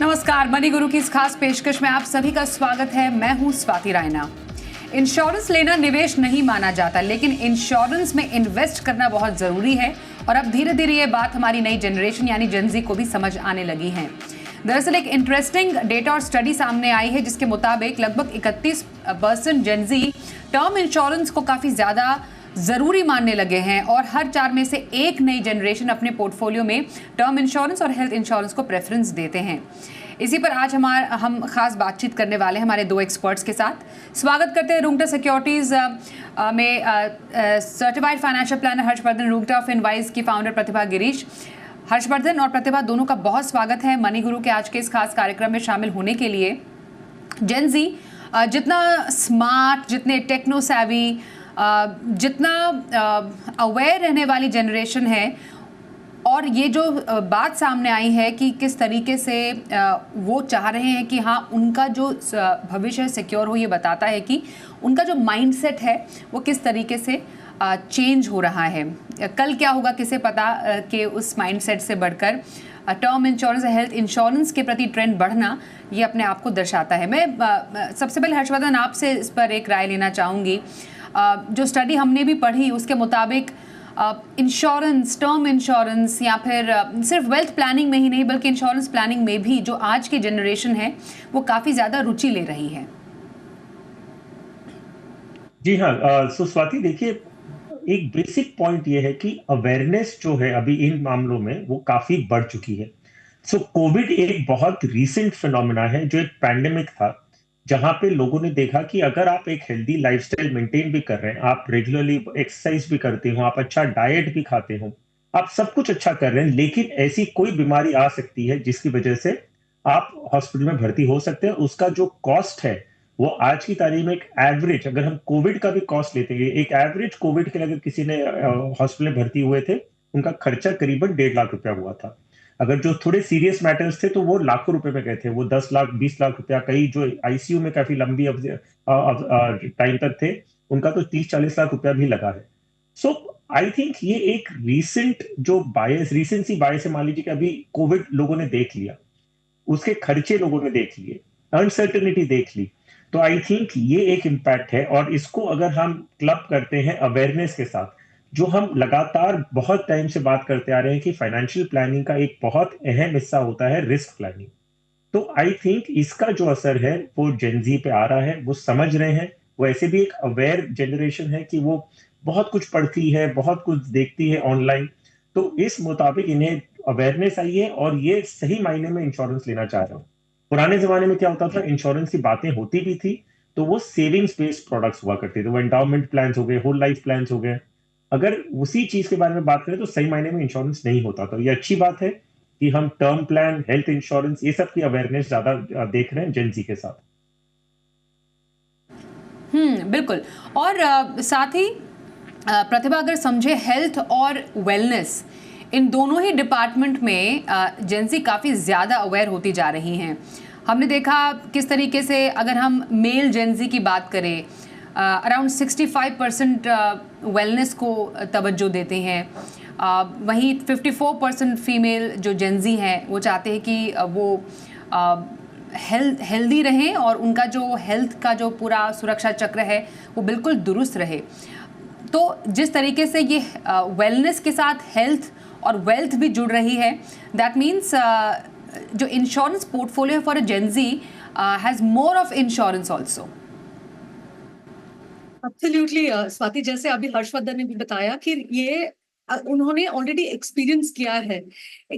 नमस्कार, मनी गुरु की इस खास पेशकश में आप सभी का स्वागत है। मैं हूं स्वाति रायना। इंश्योरेंस लेना निवेश नहीं माना जाता, लेकिन इंश्योरेंस में इन्वेस्ट करना बहुत जरूरी है और अब धीरे धीरे ये बात हमारी नई जनरेशन यानी जेनजी को भी समझ आने लगी है। दरअसल एक इंटरेस्टिंग डेटा और स्टडी सामने आई है जिसके मुताबिक लगभग 31% जेनजी टर्म इंश्योरेंस को काफी ज्यादा जरूरी मानने लगे हैं और हर 4 में से एक नई जनरेशन अपने पोर्टफोलियो में टर्म इंश्योरेंस और हेल्थ इंश्योरेंस को प्रेफरेंस देते हैं। इसी पर आज हम खास बातचीत करने वाले हैं हमारे 2 एक्सपर्ट्स के साथ। स्वागत करते हैं रुंगटा सिक्योरिटीज में certified financial planner Harshvardhan, Rungta of इनवाइज की फाउंडर प्रतिभा गिरीश। हर्षवर्धन और प्रतिभा दोनों का बहुत स्वागत है मनी गुरु के आज के इस खास कार्यक्रम में शामिल होने के लिए। जेनजी जितना स्मार्ट, जितने टेक्नो सैवी, जितना अवेयर रहने वाली जनरेशन है और ये जो बात सामने आई है कि किस तरीके से वो चाह रहे हैं कि हाँ उनका जो भविष्य सिक्योर हो, ये बताता है कि उनका जो माइंडसेट है वो किस तरीके से चेंज हो रहा है। कल क्या होगा किसे पता कि उस माइंडसेट से बढ़कर टर्म इंश्योरेंस, हेल्थ इंश्योरेंस के प्रति ट्रेंड बढ़ना ये अपने आप को दर्शाता है। मैं सबसे पहले हर्षवर्धन आपसे इस पर एक राय लेना चाहूँगी। जो स्टडी हमने भी पढ़ी उसके मुताबिक इंश्योरेंस, टर्म इंश्योरेंस या फिर सिर्फ वेल्थ प्लानिंग में ही नहीं बल्कि इंश्योरेंस प्लानिंग में भी जो आज की जनरेशन है वो काफ़ी ज़्यादा रुचि ले रही है। जी हाँ, सो स्वाति देखिए, एक बेसिक पॉइंट ये है कि अवेयरनेस जो है अभी इन मामलों में वो काफी बढ़ चुकी है। सो कोविड एक बहुत रीसेंट फिनोमेना है, जो एक पैंडेमिक था जहां पे लोगों ने देखा कि अगर आप एक हेल्दी लाइफस्टाइल मेंटेन भी कर रहे हैं, आप रेगुलरली एक्सरसाइज भी करते हो, आप अच्छा डाइट भी खाते हो, आप सब कुछ अच्छा कर रहे हैं, लेकिन ऐसी कोई बीमारी आ सकती है जिसकी वजह से आप हॉस्पिटल में भर्ती हो सकते हैं। उसका जो कॉस्ट है वो आज की तारीख में एक एवरेज, अगर हम कोविड का भी कॉस्ट लेते हैं, एक एवरेज कोविड के लिए अगर किसी ने हॉस्पिटल में भर्ती हुए थे, उनका खर्चा करीबन 1.5 लाख रुपया हुआ था। अगर जो थोड़े सीरियस मैटर्स थे तो वो लाखों रुपए में गए थे, वो 10 लाख 20 लाख रुपया, कई जो आईसीयू में काफी लंबी टाइम तक थे उनका तो 30-40 लाख रुपया भी लगा है। सो आई थिंक ये एक रीसेंसी बायस है। मान लीजिए कि अभी कोविड लोगों ने देख लिया, उसके खर्चे लोगों ने देख लिए, अनसर्टेनिटी देख ली, तो आई थिंक ये एक इम्पैक्ट है। और इसको अगर हम क्लब करते हैं अवेयरनेस के साथ, जो हम लगातार बहुत टाइम से बात करते आ रहे हैं कि फाइनेंशियल प्लानिंग का एक बहुत अहम हिस्सा होता है रिस्क प्लानिंग, तो आई थिंक इसका जो असर है वो जेनजी पे आ रहा है। वो समझ रहे हैं, वो ऐसे भी एक अवेयर जनरेशन है कि वो बहुत कुछ पढ़ती है, बहुत कुछ देखती है ऑनलाइन, तो इस मुताबिक इन्हें अवेयरनेस आई है और ये सही मायने में इंश्योरेंस लेना चाह रहे हो। पुराने जमाने में क्या होता था, इंश्योरेंस की बातें होती भी थी तो वो सेविंग्स बेस्ड प्रोडक्ट्स हुआ करते थे, वो एंडाउमेंट प्लान हो गए, होल लाइफ प्लान हो गए। अगर उसी चीज के बारे में बात करें तो सही मायने में इंश्योरेंस नहीं होता। तो ये अच्छी बात है कि हम टर्म प्लान, हेल्थ इंश्योरेंस, ये सब की अवेयरनेस ज्यादा देख रहे हैं जेनजी के साथ। बिल्कुल। और साथ ही प्रतिभा अगर समझे, हेल्थ और वेलनेस इन दोनों ही डिपार्टमेंट में जेनजी काफ़ी ज़्यादा अवेयर होती जा रही हैं। हमने देखा किस तरीके से अगर हम मेल जेनजी की बात करें, अराउंड 65% वेलनेस को तवज्जो देते हैं। वहीं 54% फीमेल जो जेनजी हैं वो चाहते हैं कि वो हेल्दी रहें और उनका जो हेल्थ का जो पूरा सुरक्षा चक्र है वो बिल्कुल दुरुस्त रहे। तो जिस तरीके से ये वेलनेस के साथ हेल्थ और वेल्थ भी जुड़ रही है, दैट मीन्स जो insurance portfolio for a Gen Z has more of insurance also. Absolutely Swati, जैसे अभी हर्षवर्धन ने भी बताया कि ये उन्होंने ऑलरेडी एक्सपीरियंस किया है।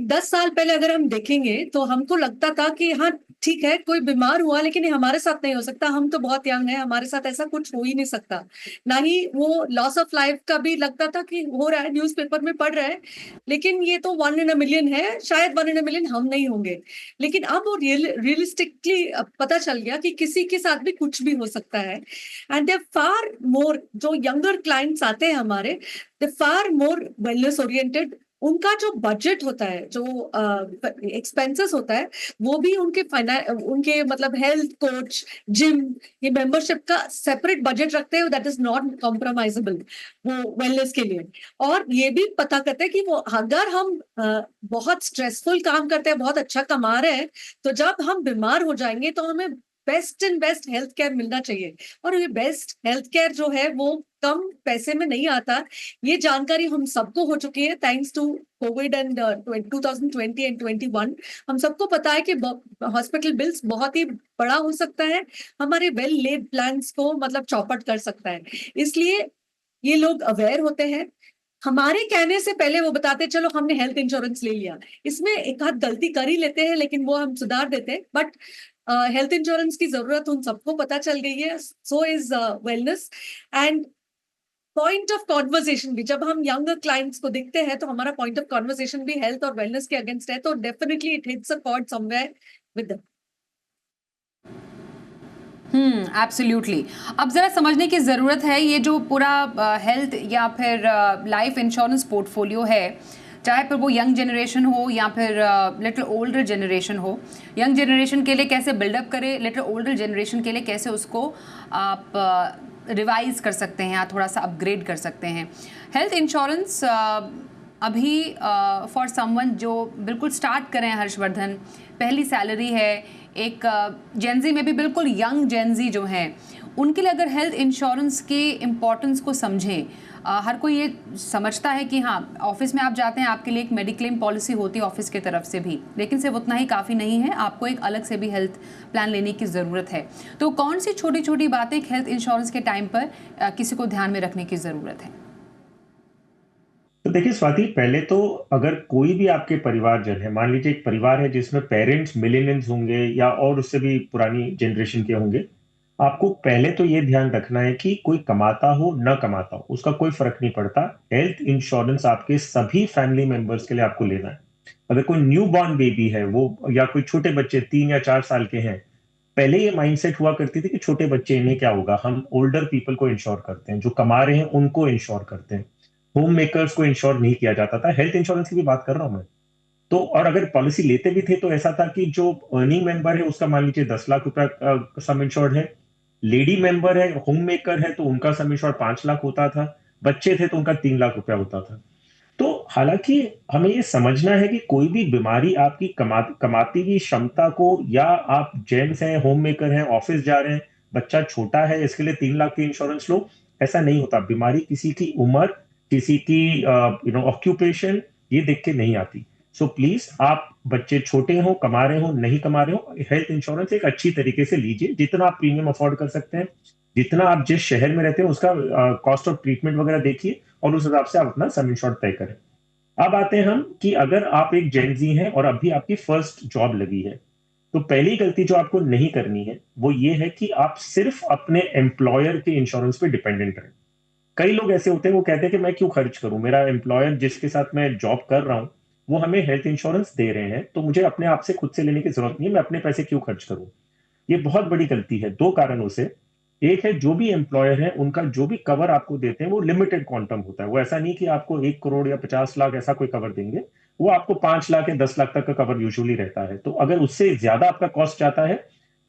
10 साल पहले अगर हम देखेंगे तो हमको लगता था कि हाँ ठीक है, कोई बीमार हुआ लेकिन ये हमारे साथ नहीं हो सकता, हम तो बहुत यंग हैं, हमारे साथ ऐसा कुछ हो ही नहीं सकता। ना ही वो लॉस ऑफ लाइफ का भी लगता था कि हो रहा है, न्यूज़पेपर में पढ़ रहे हैं, लेकिन ये तो 1 इन अ मिलियन है, शायद 1 इन अ मिलियन हम नहीं होंगे। लेकिन अब वो रियलिस्टिकली पता चल गया कि किसी के साथ भी कुछ भी हो सकता है। एंड दे फार मोर, जो यंगर क्लाइंट्स आते हैं हमारे, दे फार मोर वेलनेस ओरिएंटेड, उनका जो बजट होता है, जो एक्सपेंसेस होता है, वो भी उनके मतलब हेल्थ कोच, जिम, ये मेंबरशिप का सेपरेट बजट रखते हैं, दैट इज नॉट कॉम्प्रोमाइजेबल वो वेलनेस के लिए। और ये भी पता करते हैं कि वो अगर हम बहुत स्ट्रेसफुल काम करते हैं, बहुत अच्छा कमा रहे हैं, तो जब हम बीमार हो जाएंगे तो हमें best and best health care मिलना चाहिए। और ये बेस्ट हेल्थ केयर जो है वो कम पैसे में नहीं आता। ये जानकारी हम सबको हो चुकी है thanks to Covid and 2020 and 21। हम सबको पता है कि हॉस्पिटल बिल्स बहुत ही बड़ा हो सकता है, हमारे वेल लेड प्लान्स को मतलब चौपट कर सकता है। इसलिए ये लोग अवेयर होते हैं, हमारे कहने से पहले वो बताते हैं चलो हमने हेल्थ इंश्योरेंस ले लिया। इसमें एक आध गलती कर ही लेते हैं, लेकिन वो हम सुधार देते हैं। बट हेल्थ इंश्योरेंस की जरूरत उन सबको पता चल गई है, so is wellness. And point of conversation भी, जब हम यंगर क्लाइंट्स को देखते हैं तो हमारा पॉइंट ऑफ कॉन्वर्सेशन भी हेल्थ और वेलनेस के अगेंस्ट है, तो definitely it hits a cord somewhere with them. Absolutely. अब ज़रा समझने की ज़रूरत है ये जो पूरा हेल्थ या फिर लाइफ इंश्योरेंस पोर्टफोलियो है, चाहे फिर वो यंग जनरेशन हो या फिर लिटिल ओल्डर जनरेशन हो। यंग जनरेशन के लिए कैसे बिल्डअप करें, लिटिल ओल्डर जनरेशन के लिए कैसे उसको आप रिवाइज कर सकते हैं या थोड़ा सा अपग्रेड कर सकते हैं। हेल्थ इंश्योरेंस अभी फॉर समवन जो बिल्कुल स्टार्ट करें, हर्षवर्धन, पहली सैलरी है, एक जेंजी में भी बिल्कुल यंग जेंजी जो हैं, उनके लिए अगर हेल्थ इंश्योरेंस के इम्पोर्टेंस को समझें, हर कोई ये समझता है कि हाँ ऑफिस में आप जाते हैं, आपके लिए एक मेडिक्लेम पॉलिसी होती है ऑफिस की तरफ से भी, लेकिन सिर्फ उतना ही काफ़ी नहीं है, आपको एक अलग से भी हेल्थ प्लान लेने की ज़रूरत है। तो कौन सी छोटी छोटी बातें हेल्थ इंश्योरेंस के टाइम पर किसी को ध्यान में रखने की ज़रूरत है? तो देखिए स्वाति, पहले तो अगर कोई भी आपके परिवारजन है, मान लीजिए एक परिवार है जिसमें पेरेंट्स मिलेनियल्स होंगे या और उससे भी पुरानी जनरेशन के होंगे, आपको पहले तो ये ध्यान रखना है कि कोई कमाता हो न कमाता हो उसका कोई फर्क नहीं पड़ता, हेल्थ इंश्योरेंस आपके सभी फैमिली मेंबर्स के लिए आपको लेना है। अगर कोई न्यू बॉर्न बेबी है वो, या कोई छोटे बच्चे 3 या 4 साल के हैं, पहले ये माइंडसेट हुआ करती थी कि छोटे बच्चे इन्हें क्या होगा, हम ओल्डर पीपल को इंश्योर करते हैं, जो कमा रहे हैं उनको इंश्योर करते हैं, होम मेकर्स को इंश्योर नहीं किया जाता था। हेल्थ इंश्योरेंस की भी बात कर रहा हूं मैं। तो और अगर पॉलिसी लेते भी थे तो ऐसा था कि जो अर्निंग मेंबर है उसका मान लीजिए 10 लाख रुपया सम इंश्योर्ड है, लेडी मेंबर है, होम मेकर है, तो उनका सम इंश्योर्ड 5 लाख होता था, बच्चे थे तो उनका 3 लाख रुपया होता था। तो हालांकि हमें ये समझना है कि कोई भी बीमारी आपकी कमाती की क्षमता को, या आप जेंट्स हैं, होम मेकर हैं, ऑफिस जा रहे हैं, बच्चा छोटा है इसके लिए 3 लाख की इंश्योरेंस लो, ऐसा नहीं होता। बीमारी किसी की उम्र, किसी की ऑक्यूपेशन, ये देख के नहीं आती। सो प्लीज, आप बच्चे छोटे हो, कमा रहे हो, नहीं कमा रहे हो, हेल्थ इंश्योरेंस एक अच्छी तरीके से लीजिए, जितना आप प्रीमियम अफोर्ड कर सकते हैं, जितना आप जिस शहर में रहते हैं उसका कॉस्ट ऑफ ट्रीटमेंट वगैरह देखिए, और उस हिसाब से आप अपना सम इंश्योर्ड तय करें। अब आते हैं हम कि अगर आप एक जेनजी हैं और अभी आपकी फर्स्ट जॉब लगी है, तो पहली गलती जो आपको नहीं करनी है वो ये है कि आप सिर्फ अपने एम्प्लॉयर के इंश्योरेंस पे डिपेंडेंट रहें। कई लोग ऐसे होते हैं, वो कहते हैं कि मैं क्यों खर्च करूं, मेरा एम्प्लॉयर जिसके साथ मैं जॉब कर रहा हूं वो हमें हेल्थ इंश्योरेंस दे रहे हैं, तो मुझे अपने आप से खुद से लेने की जरूरत नहीं है, मैं अपने पैसे क्यों खर्च करूं। ये बहुत बड़ी गलती है, दो कारणों से। एक है, जो भी एम्प्लॉयर है उनका जो भी कवर आपको देते हैं वो लिमिटेड क्वांटम होता है। वो ऐसा नहीं कि आपको 1 करोड़ या 50 लाख ऐसा कोई कवर देंगे, वो आपको 5 लाख या 10 लाख तक का कवर यूजुअली रहता है। तो अगर उससे ज्यादा आपका कॉस्ट जाता है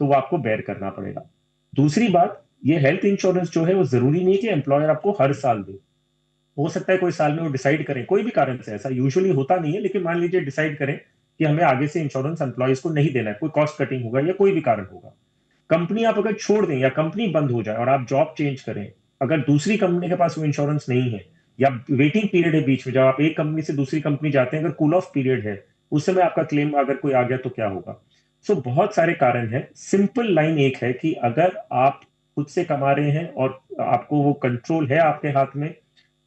तो वो आपको बेयर करना पड़ेगा। दूसरी बात, ये हेल्थ इंश्योरेंस जो है वो जरूरी नहीं है कि एम्प्लॉयर आपको हर साल दे। हो सकता है कोई साल में वो डिसाइड करें, कोई भी कारण से, ऐसा यूजुअली होता नहीं है, लेकिन मान लीजिए डिसाइड करें कि हमें आगे से इंश्योरेंस एम्प्लॉयज को नहीं देना है, कोई कॉस्ट कटिंग होगा या कोई भी कारण होगा। कंपनी आप अगर छोड़ दें या कंपनी बंद हो जाए और आप जॉब चेंज करें, अगर दूसरी कंपनी के पास वो इंश्योरेंस नहीं है, या वेटिंग पीरियड है बीच में, जब आप एक कंपनी से दूसरी कंपनी जाते हैं, अगर कूल ऑफ पीरियड है, उस समय आपका क्लेम अगर कोई आ गया तो क्या होगा। सो बहुत सारे कारण हैं। सिंपल लाइन एक है कि अगर आप खुद से कमा रहे हैं और आपको वो कंट्रोल है आपके हाथ में,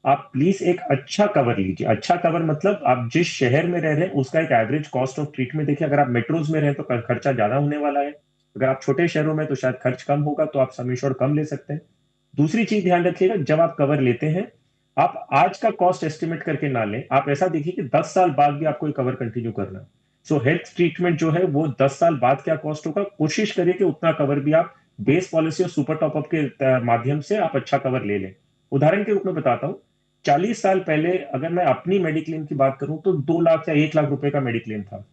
आप प्लीज एक अच्छा कवर लीजिए। अच्छा कवर मतलब आप जिस शहर में रह रहे हैं उसका एक एवरेज कॉस्ट ऑफ ट्रीटमेंट देखिए। अगर आप मेट्रोज में रहे तो खर्चा ज्यादा होने वाला है, अगर आप छोटे शहरों में तो शायद खर्च कम होगा, तो आप सम इंश्योर्ड कम ले सकते हैं। दूसरी चीज ध्यान रखिएगा, जब आप कवर लेते हैं, आप आज का कॉस्ट एस्टिमेट करके ना लें, आप ऐसा देखिए कि 10 साल बाद भी आपको ये कवर कंटिन्यू करना है। सो हेल्थ ट्रीटमेंट जो है वो 10 साल बाद क्या कॉस्ट होगा, कोशिश करिए कि उतना कवर भी आप बेस पॉलिसी और सुपर टॉपअप के माध्यम से आप अच्छा कवर ले लें। उदाहरण के रूप में बताता हूं, 40 साल पहले अगर मैं अपनी मेडिक्लेम की बात करूं तो 2 लाख या 1 लाख रुपए का मेडिक्लेम था।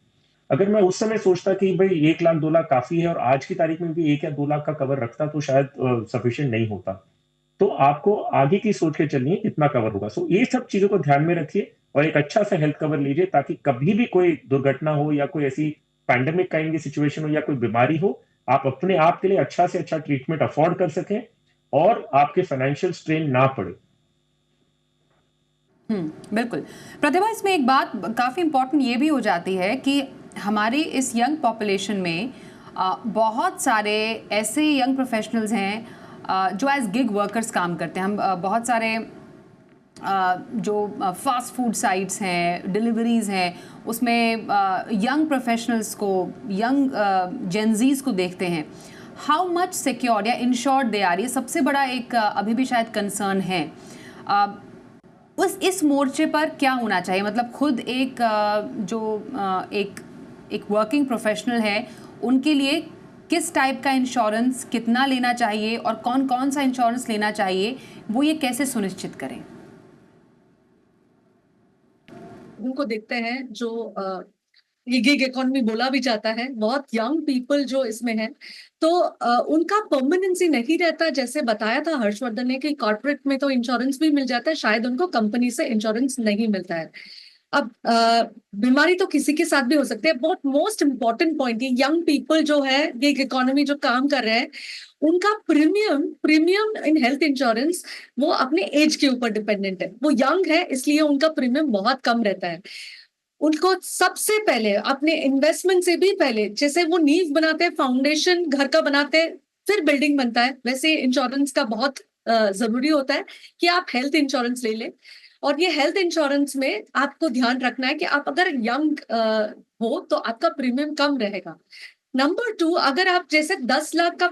अगर मैं उस समय सोचता कि भाई 1 लाख 2 लाख काफी है और आज की तारीख में भी 1 या 2 लाख का कवर रखता तो शायद सफिशिएंट नहीं होता। तो आपको आगे की सोच के चलनी है कितना कवर होगा। सो ये सब चीजों को ध्यान में रखिए और एक अच्छा सा हेल्थ कवर लीजिए ताकि कभी भी कोई दुर्घटना हो या कोई ऐसी पैंडेमिक काइंड की सिचुएशन हो या कोई बीमारी हो, आप अपने आप के लिए अच्छा से अच्छा ट्रीटमेंट अफोर्ड कर सकें और आपके फाइनेंशियल स्ट्रेन ना पड़े। बिल्कुल। प्रतिभा, इसमें एक बात काफ़ी इम्पोर्टेंट ये भी हो जाती है कि हमारी इस यंग पॉपुलेशन में बहुत सारे ऐसे यंग प्रोफेशनल्स हैं जो एज गिग वर्कर्स काम करते हैं। हम बहुत सारे जो फास्ट फूड साइट्स हैं, डिलीवरीज हैं, उसमें यंग प्रोफेशनल्स को, यंग जेनजीज को देखते हैं। हाउ मच सिक्योर्ड या इंश्योर्ड दे आर, ये सबसे बड़ा एक अभी भी शायद कंसर्न है। इस मोर्चे पर क्या होना चाहिए? मतलब खुद एक एक वर्किंग प्रोफेशनल है, उनके लिए किस टाइप का इंश्योरेंस कितना लेना चाहिए और कौन कौन सा इंश्योरेंस लेना चाहिए, वो ये कैसे सुनिश्चित करें? उनको देखते हैं जो ये गिग इकोनॉमी बोला भी जाता है, बहुत यंग पीपल जो इसमें है, तो उनका परमानेंसी नहीं रहता। जैसे बताया था हर्षवर्धन ने कि कॉर्पोरेट में तो इंश्योरेंस भी मिल जाता है, शायद उनको कंपनी से इंश्योरेंस नहीं मिलता है। अब बीमारी तो किसी के साथ भी हो सकती है। बहुत मोस्ट इंपॉर्टेंट पॉइंट, ये यंग पीपल जो है, गिग इकोनॉमी जो काम कर रहे हैं, उनका प्रीमियम इन हेल्थ इंश्योरेंस वो अपने एज के ऊपर डिपेंडेंट है। वो यंग है इसलिए उनका प्रीमियम बहुत कम रहता है। उनको सबसे पहले अपने इन्वेस्टमेंट से भी पहले, जैसे वो नींव बनाते हैं, फाउंडेशन घर का बनाते हैं, फिर बिल्डिंग बनता है, वैसे इंश्योरेंस का बहुत जरूरी होता है कि आप हेल्थ इंश्योरेंस ले लें। और ये हेल्थ इंश्योरेंस में आपको ध्यान रखना है कि आप अगर यंग हो तो आपका प्रीमियम कम रहेगा। नंबर 2, अगर आप जैसे 10 लाख का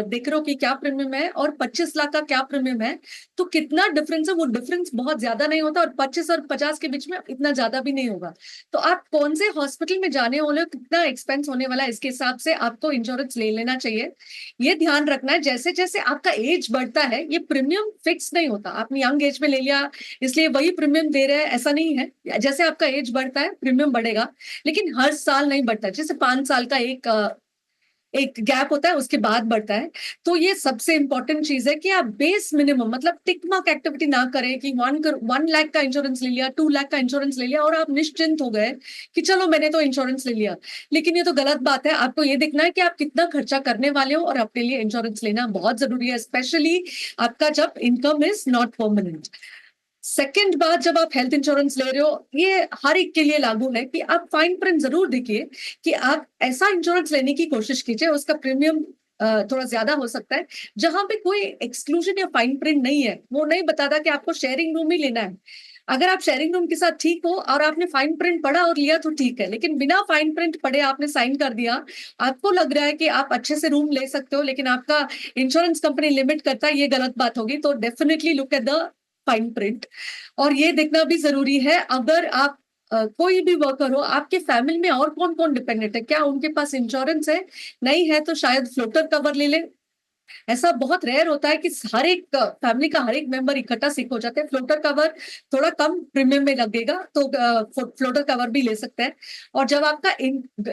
देख रहे हो कि क्या प्रीमियम है और 25 लाख का क्या प्रीमियम है, तो कितना डिफरेंस है, वो डिफरेंस बहुत ज्यादा नहीं होता और 25 और 50 के बीच में इतना ज्यादा भी नहीं होगा। तो आप कौन से हॉस्पिटल में जाने वाले हो, कितना एक्सपेंस होने वाला है, इसके हिसाब से आपको इंश्योरेंस ले लेना चाहिए। ये ध्यान रखना है। जैसे जैसे आपका एज बढ़ता है, ये प्रीमियम फिक्स नहीं होता। आपने यंग एज में ले लिया इसलिए वही प्रीमियम दे रहे हैं, ऐसा नहीं है। जैसे आपका एज बढ़ता है प्रीमियम बढ़ेगा, लेकिन हर साल नहीं बढ़ता। जैसे 5 साल का एक गैप होता है, उसके बाद बढ़ता है। तो ये सबसे इंपॉर्टेंट चीज है कि आप बेस मिनिमम, मतलब टिक मार्क एक्टिविटी ना करें कि 1 लाख का इंश्योरेंस ले लिया, 2 लाख का इंश्योरेंस ले लिया और आप निश्चिंत हो गए कि चलो मैंने तो इंश्योरेंस ले लिया। लेकिन ये तो गलत बात है। आपको ये देखना है कि आप कितना खर्चा करने वाले हो और अपने लिए इंश्योरेंस लेना बहुत जरूरी है, स्पेशली आपका जब income is not permanent. Second बात, जब आप हेल्थ इंश्योरेंस ले रहे हो, ये हर एक के लिए लागू है कि आप फाइन प्रिंट जरूर देखिए कि आप ऐसा इंश्योरेंस लेने की कोशिश कीजिए, उसका प्रीमियम थोड़ा ज्यादा हो सकता है, जहां पे कोई एक्सक्लूजन या फाइन प्रिंट नहीं है। वो नहीं बताता कि आपको शेयरिंग रूम ही लेना है। अगर आप शेयरिंग रूम के साथ ठीक हो और आपने फाइन प्रिंट पढ़ा और लिया तो ठीक है, लेकिन बिना फाइन प्रिंट पढ़े आपने साइन कर दिया, आपको लग रहा है कि आप अच्छे से रूम ले सकते हो, लेकिन आपका इंश्योरेंस कंपनी लिमिट करता है, ये गलत बात होगी। तो definitely look at the fine print. और ये देखना भी जरूरी है, अगर आप कोई भी वर्कर हो, आपके फैमिली में और कौन कौन डिपेंडेंट है, क्या उनके पास इंश्योरेंस है, नहीं है तो शायद फ्लोटर कवर ले लें। ऐसा बहुत रेयर होता है कि हर एक फैमिली का हर एक मेंबर इकट्ठा सिक हो जाते हैं। फ्लोटर कवर थोड़ा कम प्रीमियम में लगेगा, तो फ्लोटर कवर भी ले सकते हैं। और जब आपका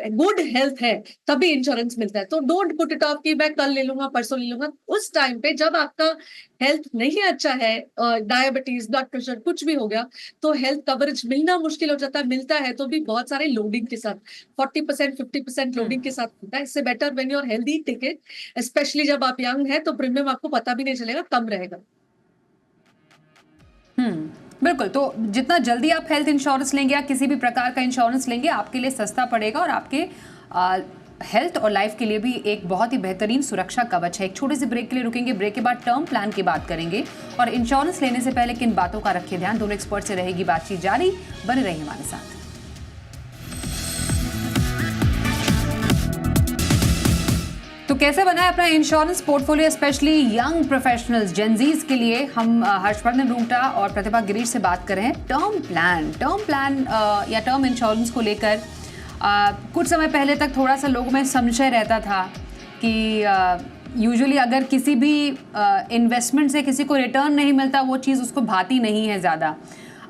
गुड हेल्थ है तभी इंश्योरेंस मिलता है। तो डोंट पुट इट ऑफ कि मैं कल ले लूंगा, परसों ले लूंगा। उस टाइम पे जब आपका हेल्थ नहीं अच्छा है, डायबिटीज, ब्लड प्रेशर कुछ भी हो गया, तो हेल्थ कवरेज मिलना मुश्किल हो जाता है। मिलता है तो भी बहुत सारे लोडिंग के साथ, 40% 50% लोडिंग के साथ मिलता है। इससे better when you are healthy take it, specially जब आप यंग है, तो प्रीमियम आपको पता भी नहीं चलेगा, कम रहेगा। बिल्कुल। तो जितना जल्दी आप हेल्थ इंश्योरेंस लेंगे या किसी भी प्रकार का इंश्योरेंस लेंगे, आपके लिए सस्ता पड़ेगा और आपके हेल्थ और लाइफ के लिए भी एक बहुत ही बेहतरीन सुरक्षा कवच है। एक छोटे से ब्रेक के लिए रुकेंगे, ब्रेक के बाद टर्म प्लान की बात करेंगे और इंश्योरेंस लेने से पहले किन बातों का रखिए ध्यान। दोनों एक्सपर्ट से रहेगी बातचीत जारी, बने रहिए हमारे साथ। तो कैसे बनाए अपना insurance portfolio, specially young professionals, Gen Zs के लिए? हम हर्षवर्धन रूंगटा और प्रतिभा गिरीश से बात कर रहे हैं टर्म प्लान या टर्म इंश्योरेंस को लेकर। कुछ समय पहले तक थोड़ा सा लोगों में संशय रहता था कि यूजुअली अगर किसी भी इन्वेस्टमेंट से किसी को रिटर्न नहीं मिलता, वो चीज़ उसको भाती नहीं है ज़्यादा।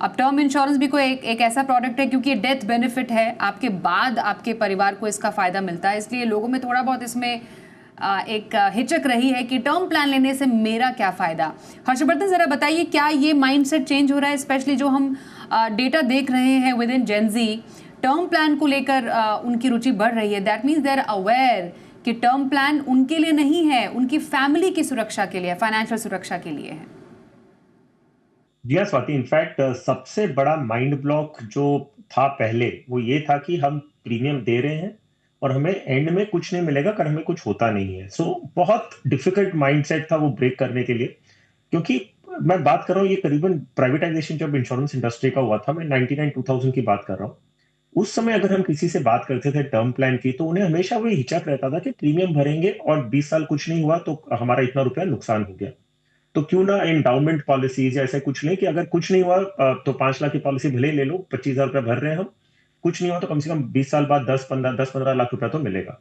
अब टर्म इंश्योरेंस भी कोई एक ऐसा प्रोडक्ट है, क्योंकि डेथ बेनिफिट है, आपके बाद आपके परिवार को इसका फ़ायदा मिलता है, इसलिए लोगों में थोड़ा बहुत इसमें एक हिचक रही है कि टर्म प्लान लेने से मेरा क्या फ़ायदा। हर्षवर्धन, ज़रा बताइए, क्या ये माइंडसेट चेंज हो रहा है? स्पेशली जो हम डेटा देख रहे हैं within Gen Z, term plan को लेकर उनकी रुचि बढ़ रही है। That means they are aware कि टर्म प्लान उनके लिए नहीं है, उनकी फैमिली की सुरक्षा के लिए, फाइनेंशियल सुरक्षा के लिए है। जी हाँ स्वाति, इनफैक्ट सबसे बड़ा माइंड ब्लॉक जो था पहले वो ये था कि हम प्रीमियम दे रहे हैं और हमें एंड में कुछ नहीं मिलेगा अगर हमें कुछ होता नहीं है। सो बहुत डिफिकल्ट माइंडसेट था वो ब्रेक करने के लिए, क्योंकि मैं बात कर रहा हूँ ये करीबन प्राइवेटाइजेशन जब इंश्योरेंस इंडस्ट्री का हुआ था, मैं 99-2000 की बात कर रहा हूँ। उस समय अगर हम किसी से बात करते थे टर्म प्लान की, तो उन्हें हमेशा वही हिचक रहता था कि प्रीमियम भरेंगे और 20 साल कुछ नहीं हुआ तो हमारा इतना रुपया नुकसान हो गया, तो क्यों ना एंडाउमेंट पॉलिसीज या ऐसे कुछ नहीं कि अगर कुछ नहीं हुआ तो 5 लाख की पॉलिसी भले ही ले लो, 25,000 रुपया भर रहे हैं हम, कुछ नहीं हुआ तो कम से कम 20 साल बाद 10-15 लाख रुपया तो मिलेगा।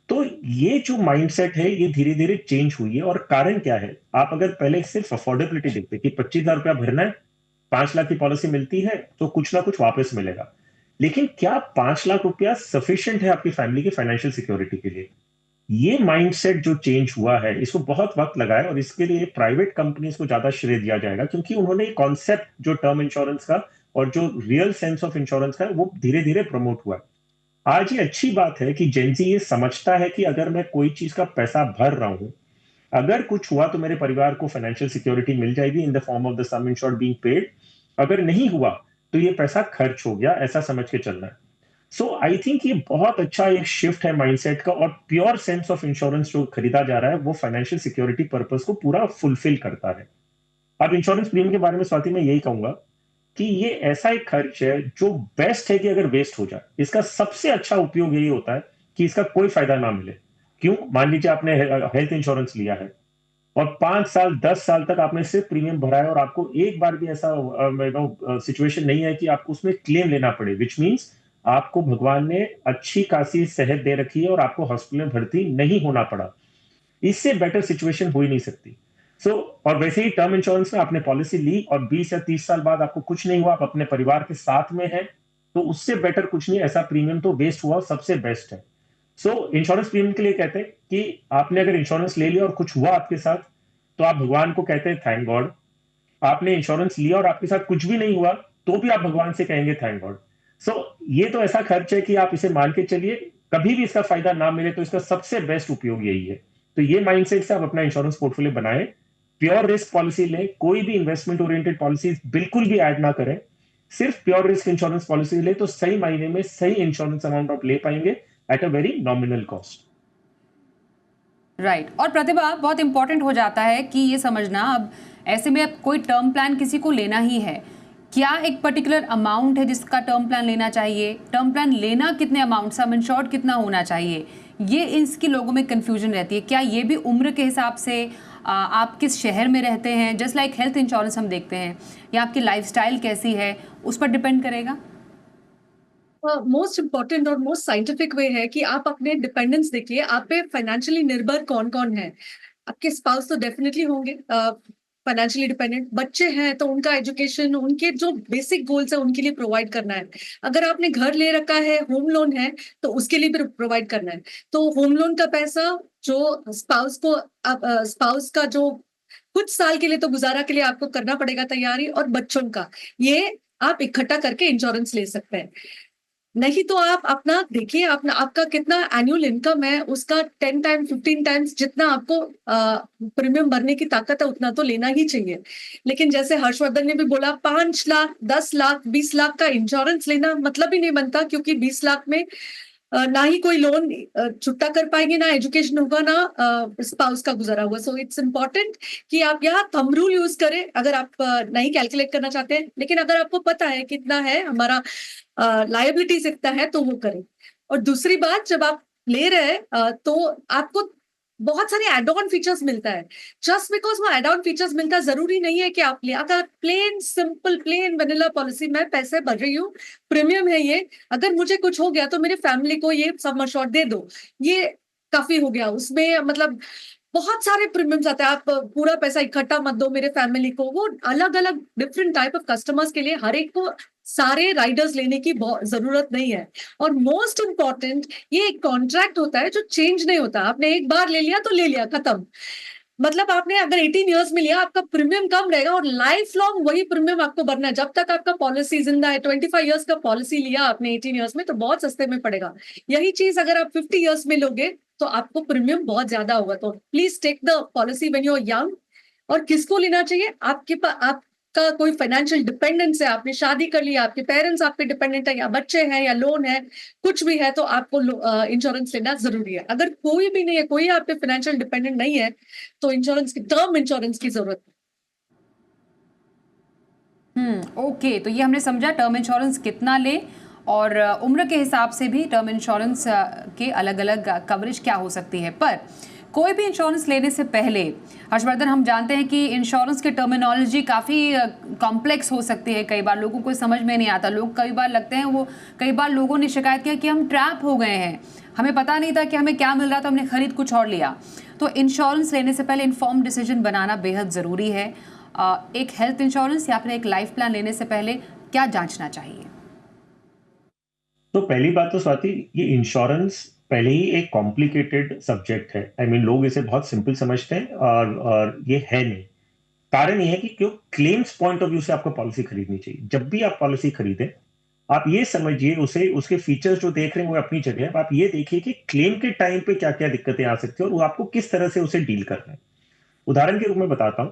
तो ये जो माइंडसेट है ये धीरे धीरे चेंज हुई है। और कारण क्या है, आप अगर पहले सिर्फ अफोर्डेबिलिटी देखते कि 25,000 रुपया भरना है, 5 लाख की पॉलिसी मिलती है तो कुछ ना कुछ वापस मिलेगा, लेकिन क्या 5 लाख रुपया सफिशियंट है आपकी फैमिली की फाइनेंशियल सिक्योरिटी के लिए? ये माइंडसेट जो चेंज हुआ है इसको बहुत वक्त लगा है, और इसके लिए प्राइवेट कंपनीज को ज्यादा श्रेय दिया जाएगा, क्योंकि उन्होंने कॉन्सेप्ट जो टर्म इंश्योरेंस का और जो रियल सेंस ऑफ इंश्योरेंस का वो धीरे धीरे प्रमोट हुआ है। आज ये अच्छी बात है कि जेंजी ये समझता है कि अगर मैं कोई चीज का पैसा भर रहा हूं, अगर कुछ हुआ तो मेरे परिवार को फाइनेंशियल सिक्योरिटी मिल जाएगी in the form of the some insured being paid, अगर नहीं हुआ तो ये पैसा खर्च हो गया, ऐसा समझ के चलना है। सो आई थिंक ये बहुत अच्छा एक शिफ्ट है माइंडसेट का, और प्योर सेंस ऑफ इंश्योरेंस जो खरीदा जा रहा है वो फाइनेंशियल सिक्योरिटी पर्पस को पूरा फुलफिल करता है। अब इंश्योरेंस प्रीमियम के बारे में स्वाति मैं यही कहूंगा कि ये ऐसा एक खर्च है जो बेस्ट है कि अगर वेस्ट हो जाए, इसका सबसे अच्छा उपयोग यही होता है कि इसका कोई फायदा ना मिले। क्यों? मान लीजिए आपने हेल्थ इंश्योरेंस लिया है और 5 साल 10 साल तक आपने सिर्फ प्रीमियम भरा है और आपको एक बार भी ऐसा सिचुएशन नहीं है कि आपको उसमें क्लेम लेना पड़े, विच मीन्स आपको भगवान ने अच्छी खासी सेहत दे रखी है और आपको हॉस्पिटल में भर्ती नहीं होना पड़ा। इससे बेटर सिचुएशन हो ही नहीं सकती। और वैसे ही टर्म इंश्योरेंस में आपने पॉलिसी ली और 20 या 30 साल बाद आपको कुछ नहीं हुआ, आप अपने परिवार के साथ में हैं, तो उससे बेटर कुछ नहीं। ऐसा प्रीमियम तो वेस्ट हुआ सबसे बेस्ट है। इंश्योरेंस प्रीमियम के लिए कहते हैं कि आपने अगर इंश्योरेंस ले लिया और कुछ हुआ आपके साथ, तो आप भगवान को कहते हैं थैंक गॉड। आपने इंश्योरेंस लिया और आपके साथ कुछ भी नहीं हुआ तो भी आप भगवान से कहेंगे थैंक गॉड। ये तो ऐसा खर्च है कि आप इसे मान के चलिए, कभी भी इसका फायदा ना मिले तो इसका सबसे बेस्ट उपयोग यही है। तो ये माइंडसेट से आप अपना इंश्योरेंस पोर्टफोलियो बनाएं, प्योर रिस्क पॉलिसी लें, कोई भी इन्वेस्टमेंट ओरिएंटेड पॉलिसी बिल्कुल भी ऐड ना करें, सिर्फ प्योर रिस्क इंश्योरेंस पॉलिसी लें, तो सही मायने में सही इंश्योरेंस अमाउंट आप ले पाएंगे at a very nominal cost. Right. और प्रतिभा, बहुत इंपॉर्टेंट हो जाता है कि ये समझना, अब ऐसे में अब कोई टर्म प्लान किसी को लेना ही है, क्या एक पर्टिकुलर अमाउंट है जिसका टर्म प्लान लेना चाहिए? टर्म प्लान लेना कितने अमाउंट, सम इंश्योर्ड कितना होना चाहिए? ये इसकी लोगों में कंफ्यूजन रहती है। क्या ये भी उम्र के हिसाब से, आप किस शहर में रहते हैं, जस्ट लाइक हेल्थ इंश्योरेंस हम देखते हैं, या आपकी लाइफस्टाइल कैसी है, उस पर डिपेंड करेगा? मोस्ट इम्पॉर्टेंट और मोस्ट साइंटिफिक वे है कि आप अपने डिपेंडेंस देखिए, आप पे फाइनेंशियली निर्भर कौन कौन है। आपके स्पाउस तो डेफिनेटली होंगे फाइनेंशियली डिपेंडेंट, बच्चे हैं तो उनका एजुकेशन, उनके जो बेसिक गोल्स है उनके लिए प्रोवाइड करना है। अगर आपने घर ले रखा है, होम लोन है, तो उसके लिए भी प्रोवाइड करना है। तो होम लोन का पैसा जो स्पाउस को, स्पाउस का जो कुछ साल के लिए तो गुजारा के लिए आपको करना पड़ेगा तैयारी, और बच्चों का ये आप इकट्ठा करके इंश्योरेंस ले सकते हैं। नहीं तो आप अपना देखिए, अपना आपका कितना एनुअल इनकम है, उसका 10 टाइम 15 टाइम्स जितना आपको प्रीमियम भरने की ताकत है उतना तो लेना ही चाहिए। लेकिन जैसे हर्षवर्धन ने भी बोला, 5 लाख 10 लाख 20 लाख का इंश्योरेंस लेना मतलब ही नहीं बनता, क्योंकि 20 लाख में ना ही कोई लोन छुट्टा कर पाएंगे, ना एजुकेशन होगा, ना स्पाउस का गुजारा हुआ। सो इट्स इम्पोर्टेंट कि आप यहाँ थंब रूल यूज करें अगर आप नहीं कैलकुलेट करना चाहते हैं, लेकिन अगर आपको पता है कितना है हमारा लायबिलिटीज इतना है तो वो करें। और दूसरी बात, जब आप ले रहे हैं तो आपको बहुत सारे एड ऑन फीचर्स मिलता है। जस्ट बिकॉज वो एड ऑन फीचर्स मिलता है जरूरी नहीं है कि आप ले। अगर plain simple plain vanilla policy, मैं पैसे भर रही हूँ, प्रीमियम है ये, अगर मुझे कुछ हो गया तो मेरे फैमिली को ये सम अश्योर्ड दे दो, ये काफी हो गया। उसमें मतलब बहुत सारे प्रीमियम्स आते हैं। आप पूरा पैसा इकट्ठा मत दो मेरे फैमिली को, वो अलग अलग डिफरेंट टाइप ऑफ कस्टमर्स के लिए हर एक को सारे राइडर्स लेने की जरूरत नहीं है। और मोस्ट इंपॉर्टेंट, ये एक कॉन्ट्रैक्ट होता है जो चेंज नहीं होता। आपने एक बार ले लिया तो ले लिया, खत्म। मतलब आपने अगर 18 इयर्स में लिया, आपका प्रीमियम कम रहेगा और लाइफ लॉन्ग वही प्रीमियम आपको भरना है जब तक आपका पॉलिसी जिंदा है। 25 इयर्स का पॉलिसी लिया आपने 18 इयर्स में तो बहुत सस्ते में पड़ेगा। यही चीज अगर आप 50 इयर्स में लोगे तो आपको प्रीमियम बहुत ज्यादा होगा। तो please take the policy when you are young. और किसको लेना चाहिए? आपके पास आपका कोई फाइनेंशियल डिपेंडेंस है, आपने शादी कर लिया, आपके पेरेंट्स आप पे डिपेंडेंट है, या बच्चे हैं, या लोन है, कुछ भी है, तो आपको इंश्योरेंस लेना जरूरी है। अगर कोई भी नहीं है, कोई आप पे फाइनेंशियल डिपेंडेंट नहीं है, तो इंश्योरेंस की, टर्म इंश्योरेंस की जरूरत है। ओके, तो ये हमने समझा टर्म इंश्योरेंस कितना ले और उम्र के हिसाब से भी टर्म इंश्योरेंस के अलग अलग कवरेज क्या हो सकती है। पर कोई भी इंश्योरेंस लेने से पहले हर्षवर्धन, हम जानते हैं कि इंश्योरेंस की टर्मिनोलॉजी काफ़ी कॉम्प्लेक्स हो सकती है, कई बार लोगों को समझ में नहीं आता। लोग कई बार लगते हैं, कई बार लोगों ने शिकायत किया कि हम ट्रैप हो गए हैं, हमें पता नहीं था कि हमें क्या मिल रहा था, हमने खरीद कुछ और लिया। तो इंश्योरेंस लेने से पहले इन्फॉर्म डिसीजन बनाना बेहद ज़रूरी है। एक हेल्थ इंश्योरेंस या फिर एक लाइफ प्लान लेने से पहले क्या जांचना चाहिए? तो पहली बात तो स्वाति, ये इंश्योरेंस पहले ही एक कॉम्प्लिकेटेड सब्जेक्ट है। आई मीन लोग इसे बहुत सिंपल समझते हैं और ये है नहीं। कारण ये है कि क्यों क्लेम्स पॉइंट ऑफ व्यू से आपको पॉलिसी खरीदनी चाहिए। जब भी आप पॉलिसी खरीदें, आप ये समझिए, उसे उसके फीचर्स जो देख रहे हैं वो अपनी जगह है। आप ये देखिए कि क्लेम के टाइम पे क्या क्या दिक्कतें आ सकती है और वो आपको किस तरह से उसे डील करना है। उदाहरण के रूप में बताता हूं,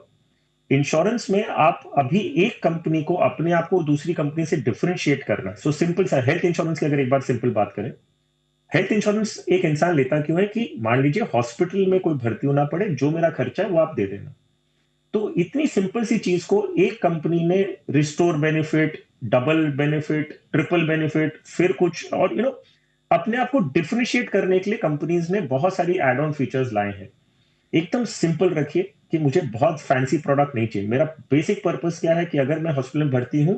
इंश्योरेंस में आप अभी एक कंपनी को, अपने आप को दूसरी कंपनी से डिफरेंशिएट करना है। सो सिंपल सा हेल्थ इंश्योरेंस की अगर एक बार सिंपल बात करें, हेल्थ इंश्योरेंस एक इंसान लेता क्यों है कि मान लीजिए हॉस्पिटल में कोई भर्ती होना पड़े, जो मेरा खर्चा है वो आप दे देना। तो इतनी सिंपल सी चीज को एक कंपनी ने restore benefit, double benefit, triple benefit, फिर कुछ और अपने आप को डिफरेंशिएट करने के लिए कंपनीज ने बहुत सारी एड ऑन फीचर्स लाए हैं। एकदम सिंपल रखिए कि मुझे बहुत फैंसी प्रोडक्ट नहीं चाहिए। मेरा बेसिक पर्पस क्या है कि अगर मैं हॉस्पिटल में भर्ती हूं,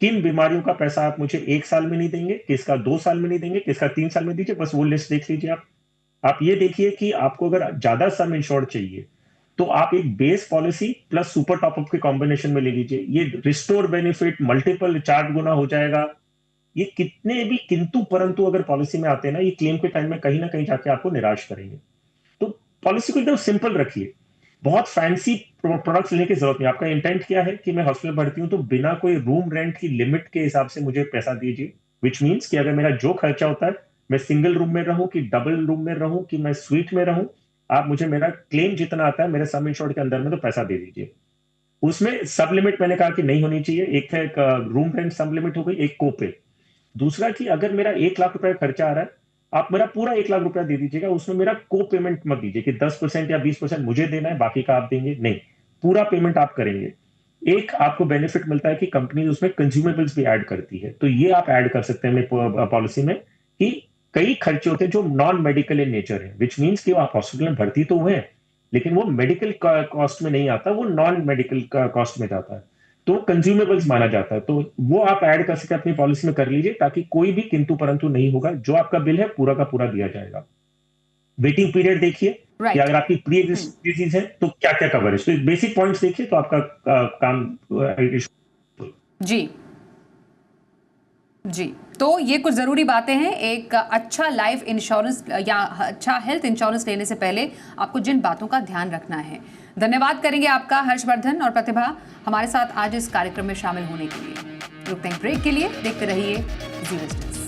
किन बीमारियों का पैसा आप मुझे 1 साल में नहीं देंगे, किसका 2 साल में नहीं देंगे, किसका 3 साल में दीजिए, बस वो लिस्ट देख लीजिए। आप ये देखिए कि आपको अगर ज्यादा सम इंश्योर्ड चाहिए तो आप एक base policy plus super top up के कॉम्बिनेशन में ले लीजिए। ये रिस्टोर बेनिफिट मल्टीपल 4 गुना हो जाएगा। ये कितने भी किंतु परंतु अगर पॉलिसी में आते हैं ना, ये क्लेम के टाइम में कहीं ना कहीं जाके आपको निराश करेंगे। तो पॉलिसी को एकदम सिंपल रखिए, बहुत फैंसी प्रोडक्ट्स लेने की जरूरत नहीं। आपका इंटेंट क्या है कि मैं हॉस्पिटल भर्ती हूं तो बिना कोई रूम रेंट की लिमिट के हिसाब से मुझे पैसा दीजिए। विच मीन्स कि अगर मेरा जो खर्चा होता है, मैं सिंगल रूम में रहूं कि डबल रूम में रहूं कि मैं स्वीट में रहूं, आप मुझे मेरा क्लेम जितना आता है मेरे सम इंश्योर्ड के अंदर में तो पैसा दे दीजिए। उसमें सब लिमिट मैंने कहा कि नहीं होनी चाहिए। एक है रूम रेंट सब लिमिट हो गई, एक कोपे। दूसरा कि अगर मेरा 1 लाख रुपए खर्चा आ रहा है, आप मेरा पूरा 1 लाख रुपया दे दीजिएगा। उसमें मेरा को पेमेंट मत दीजिए कि 10% या 20% मुझे देना है, बाकी का आप देंगे, नहीं, पूरा पेमेंट आप करेंगे। एक आपको बेनिफिट मिलता है कि कंपनी उसमें कंज्यूमेबल्स भी ऐड करती है, तो ये आप ऐड कर सकते हैं पॉलिसी में कि कई खर्चे होते हैं जो नॉन मेडिकल इन नेचर है। विच मीन्स कि आप हॉस्पिटल में भर्ती तो हुए हैं लेकिन वो मेडिकल कॉस्ट में नहीं आता, वो नॉन मेडिकल कॉस्ट में जाता है, तो कंज्यूमेबल्स माना जाता है। तो वो आप ऐड कर सकते हैं अपनी पॉलिसी में, कर लीजिए, ताकि कोई भी किंतु परंतु नहीं होगा। जो आपका बिल है पूरा का पूरा दिया जाएगा। वेटिंग पीरियड देखिए कि अगर आपकी प्री एग्जिस्टिंग डिजीज है तो क्या क्या कवरेज, तो बेसिक पॉइंट्स देखिए तो आपका काम जी। तो ये कुछ ज़रूरी बातें हैं। एक अच्छा लाइफ इंश्योरेंस या अच्छा हेल्थ इंश्योरेंस लेने से पहले आपको जिन बातों का ध्यान रखना है। धन्यवाद करेंगे आपका हर्षवर्धन और प्रतिभा हमारे साथ आज इस कार्यक्रम में शामिल होने के लिए। रुकते हैं ब्रेक के लिए, देखते रहिए जी बिजनेस।